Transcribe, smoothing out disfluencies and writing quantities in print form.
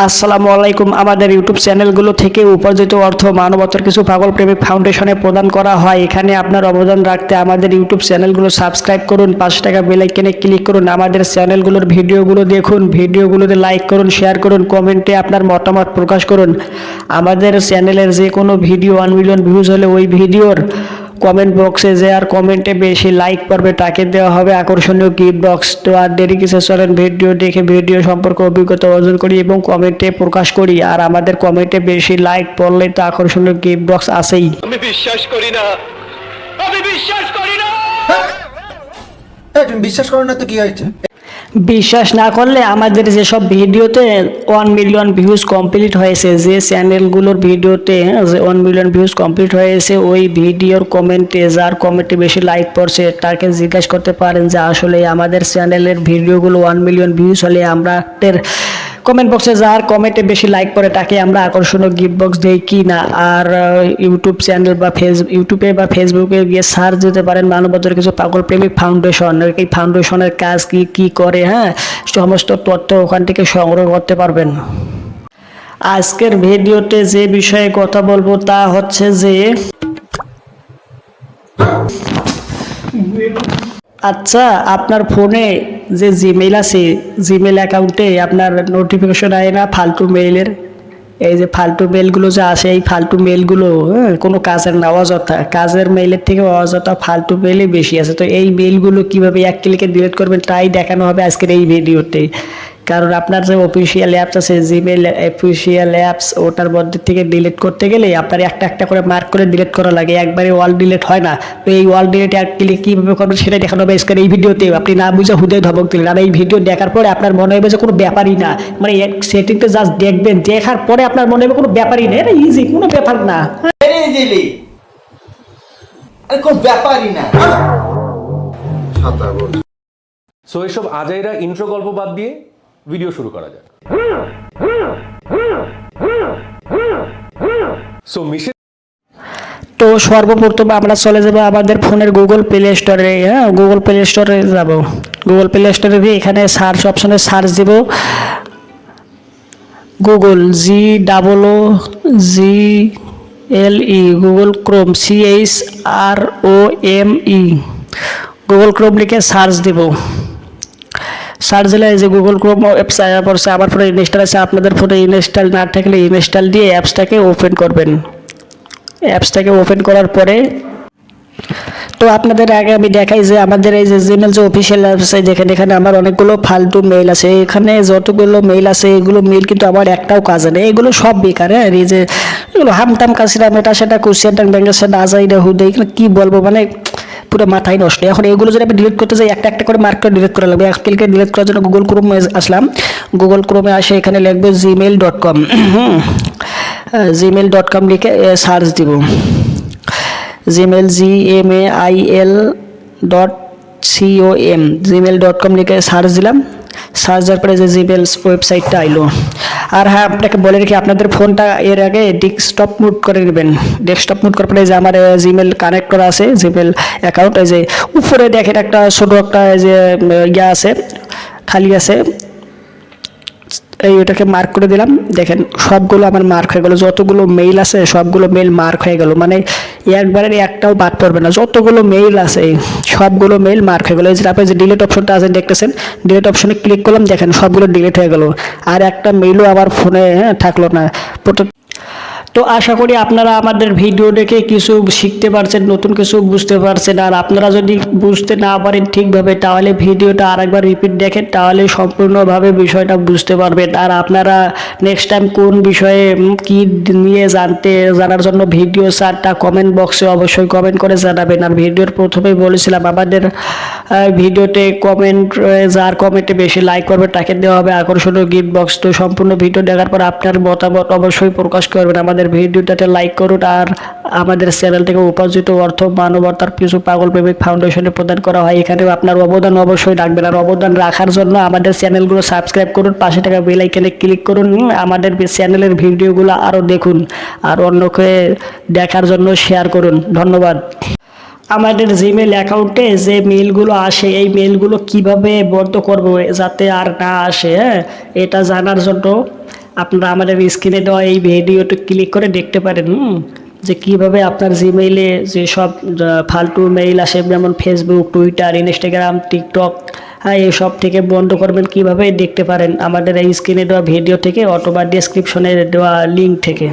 আসসালামু আলাইকুম। আমাদের ইউটিউব চ্যানেলগুলো থেকে উপার্জিত অর্থ মানবতার কিছু পাগল প্রেমিক ফাউন্ডেশনে প্রদান করা হয়। এখানে আপনার অবদান রাখতে আমাদের ইউটিউব চ্যানেলগুলো সাবস্ক্রাইব করুন, 5 টাকা বেল আইকনে ক্লিক করুন, আমাদের চ্যানেলগুলোর ভিডিওগুলো দেখুন, ভিডিওগুলোতে লাইক করুন, শেয়ার করুন, কমেন্টে আপনার মতামত প্রকাশ করুন। আমাদের চ্যানেলের যে কোনো ভিডিও 1 মিলিয়ন ভিউজ হলে ওই ভিডিওর কমেন্ট বক্সে যে আর কমেন্টে বেশি লাইক পারবে তাকে দেওয়া হবে আকর্ষণীয় গিফট বক্স। তো আর দেরি কিসে, চলেন ভিডিও দেখে ভিডিও সম্পর্কে অভিজ্ঞতা অর্জন করি এবং কমেন্টে প্রকাশ করি। আর আমাদের কমেন্টে বেশি লাইক পড়লে তো আকর্ষণীয় গিফট বক্স আছেই। আমি বিশ্বাস করি না, আমি বিশ্বাস করি না। তুমি বিশ্বাস করো না তো কি হয়েছে? বিশ্বাস না করলে আমাদের যেসব ভিডিওতে 1 মিলিয়ন ভিউজ কমপ্লিট হয়েছে, যে চ্যানেলগুলোর ভিডিওতে 1 মিলিয়ন ভিউজ কমপ্লিট হয়েছে, ওই ভিডিওর কমেন্টে যার কমেন্টে বেশি লাইক পড়ছে তাকে জিজ্ঞাসা করতে পারেন যে আসলে আমাদের চ্যানেলের ভিডিওগুলো 1 মিলিয়ন ভিউজ হলে আমাদের কমেন্ট বক্সে যার কমেন্টে বেশি লাইক পড়ে তাকে আমরা আকর্ষণীয় গিফট বক্স দেই কি না। আর ইউটিউব চ্যানেল বা ইউটিউবে বা ফেসবুকে গিয়ে সার্চ দিতে পারেন মানবতার কিছু পাগল প্রেমিক ফাউন্ডেশন। এই ফাউন্ডেশনের কাজ কি করে, হ্যাঁ, সমস্ত তথ্য ওখান থেকে সংগ্রহ করতে পারবেন। আজকের ভিডিওতে যে বিষয়ে কথা বলবো তা হচ্ছে যে আচ্ছা, আপনার ফোনে যে জিমেইল আছে, জিমেইল অ্যাকাউন্টে আপনার নোটিফিকেশন আয় না ফালতু মেইলের? এই যে ফালতু মেইলগুলো যে আসে, এই ফালতু মেইলগুলো কোনো কাজের না, অযথা। কাজের মেইলের থেকে অযথা ফালতু মেইলই বেশি আছে। তো এই মেইলগুলো কীভাবে এক ক্লিকে ডিলিট করবেন তাই দেখানো হবে আজকের এই ভিডিওতে। কারণ আপনার যে অফিসিয়াল অ্যাপস আছে, জিমেইল অফিসিয়াল অ্যাপস, ওটার মধ্যে থেকে ডিলিট করতে গেলে আপনার একটা একটা করে মার্ক করে ডিলিট করা লাগে, একবারে অল ডিলিট হয় না। তো এই অল ডিলিট এক ক্লিক কীভাবে করবেন সেটা দেখানো হবে আজকের এই ভিডিওতে। আপনি না বুঝে হুদে ধমক দিলেন, আর এই ভিডিও দেখার পরে আপনার মনে হবে যে কোনো ব্যাপারই না, মানে সেটিংটা জাস্ট দেখবেন, দেখার পরে আপনার মনে হবে কোনো ব্যাপারই না, এটা ইজি, কোনো ব্যাপার না। কোনো ব্যাপারই না। সো এইসব আজাইরা ইন্ট্রো গল্প বাদ দিয়ে ভিডিও শুরু করা যাক। সো মিশন তো সর্বপ্রথম আমরা চলে যাব আমাদের ফোনের গুগল প্লে স্টোরে। হ্যাঁ, গুগল প্লে স্টোরে যাব। গুগল প্লে স্টোরে গিয়ে এখানে সার্চ অপশনে সার্চ দেব Google, GOOGLE, Google Chrome, CHROME, Google Chrome লিখে সার্চ দেব। সার্চ দিলে যে গুগল ক্রোম অ্যাপস আয়া পড়ছে, আমার ফোনে ইনস্টল আছে। আপনাদের ফোনে ইনস্টল না থাকলে ইনস্টল দিয়ে অ্যাপসটাকে ওপেন করবেন। অ্যাপসটাকে ওপেন করার পরে তো আপনাদের আগে আমি দেখাই যে আমাদের এই যে জিমেল যে অফিসিয়াল অ্যাপস, দেখেন এখানে আমার অনেকগুলো ফালতু মেইল আছে। এখানে যতগুলো মেইল আছে এগুলো মেইল কিন্তু আমার একটাও কাজে নেই, এগুলো সব বেকার। হ্যাঁ, এই যে এগুলো হামতাম কাছিরাম, এটা সেটা কুশিয়ান ব্যাংকের সাথে আজাইরা হুদে, এগুলো কী বলবো, মানে পুরো মাথায় নষ্ট। এখন এগুলো যদি আমি ডিলিট করতে যাই একটা একটা করে মার্ক করে ডিলিট করা লাগবে। এক ক্লিকে ডিলিট করার জন্য গুগল ক্রোমে আসলাম। গুগল ক্রোমে আসে এখানে লিখবো gmail.com, gmail.com লিখে সার্চ দিব। gmail.com, gmail.com লিখে সার্চ দিলাম। সার্চ দেওয়ার পরে যে জিমেল ওয়েবসাইটটা আইলো। আর হ্যাঁ, আপনাকে বলে রেখে আপনাদের ফোনটা এর আগে ডেস্কটপ মুড করে নেবেন। ডেস্কটপ মুড করার পরে যে আমার জিমেল কানেক্ট করা আছে, জিমেল অ্যাকাউন্ট, এই যে উপরে দেখেন একটা ছোটো একটা যে ইয়া আছে, খালি আছে, এটাকে মার্ক করে দিলাম। দেখেন সবগুলো আমার মার্ক হয়ে গেল, যতগুলো মেইল আছে সবগুলো মেইল মার্ক হয়ে গেল, মানে একবারে একটাও বাদ পড়বে না। যতগুলো মেইল আছে সবগুলো মেইল মার্ক হয়ে গেল। এই যে আপনি যে ডিলিট অপশনটা আছে দেখতেছেন, ডিলিট অপশনে ক্লিক করলাম, দেখেন সবগুলো ডিলিট হয়ে গেল, আর একটা মেইলও আমার ফোনে থাকলো না। তো আশা করি আপনারা আমাদের ভিডিও দেখে কিছু শিখতে পারছেন, নতুন কিছু বুঝতে পারছেন। আর আপনারা যদি বুঝতে না পারেন ঠিকভাবে তাহলে ভিডিওটা আরেকবার রিপিট দেখেন, তাহলে সম্পূর্ণভাবে বিষয়টা বুঝতে পারবেন। আর আপনারা নেক্সট টাইম কোন বিষয়ে কি নিয়ে জানার জন্য ভিডিও চারটা কমেন্ট বক্সে অবশ্যই কমেন্ট করে জানাবেন। আর ভিডিওর প্রথমেই বলেছিলাম আমাদের ভিডিওতে কমেন্ট, যার কমেন্টে বেশি লাইক করবে তাকে দেওয়া হবে আকর্ষণীয় গিফট বক্স। তো সম্পূর্ণ ভিডিও দেখার পর আপনার মতামত অবশ্যই প্রকাশ করবেন। আমাদের ভিডিওটাতে লাইক করুন। আর আমাদের চ্যানেল থেকে উপার্জিত অর্থ মানবতার কিছু পাগল প্রেমিক ফাউন্ডেশনে প্রদান করা হয়, এখানেও আপনার অবদান অবশ্যই রাখবেন। আর অবদান রাখার জন্য আমাদের চ্যানেলগুলো সাবস্ক্রাইব করুন, 5 টাকা বেল আইকনে ক্লিক করুন, আমাদের চ্যানেলের ভিডিওগুলো আরও দেখুন, আর অন্যকে দেখার জন্য শেয়ার করুন। ধন্যবাদ। আমাদের জিমেল অ্যাকাউন্টে যে মেইলগুলো আসে এই মেইলগুলো কিভাবে বন্ধ করব যাতে আর না আসে, এটা জানার জন্য আপনারা আমাদের স্ক্রিনে দেওয়া এই ভিডিওটি ক্লিক করে দেখতে পারেন যে কিভাবে আপনার জিমেইলে যে সব ফালতু মেইল আসে, যেমন ফেসবুক, টুইটার, ইনস্টাগ্রাম, টিকটক, হ্যাঁ এইসব থেকে বন্ধ করবেন কীভাবে দেখতে পারেন আমাদের এই স্ক্রিনে দেওয়া ভিডিও থেকে অথবা ডেসক্রিপশনে দেওয়া লিঙ্ক থেকে।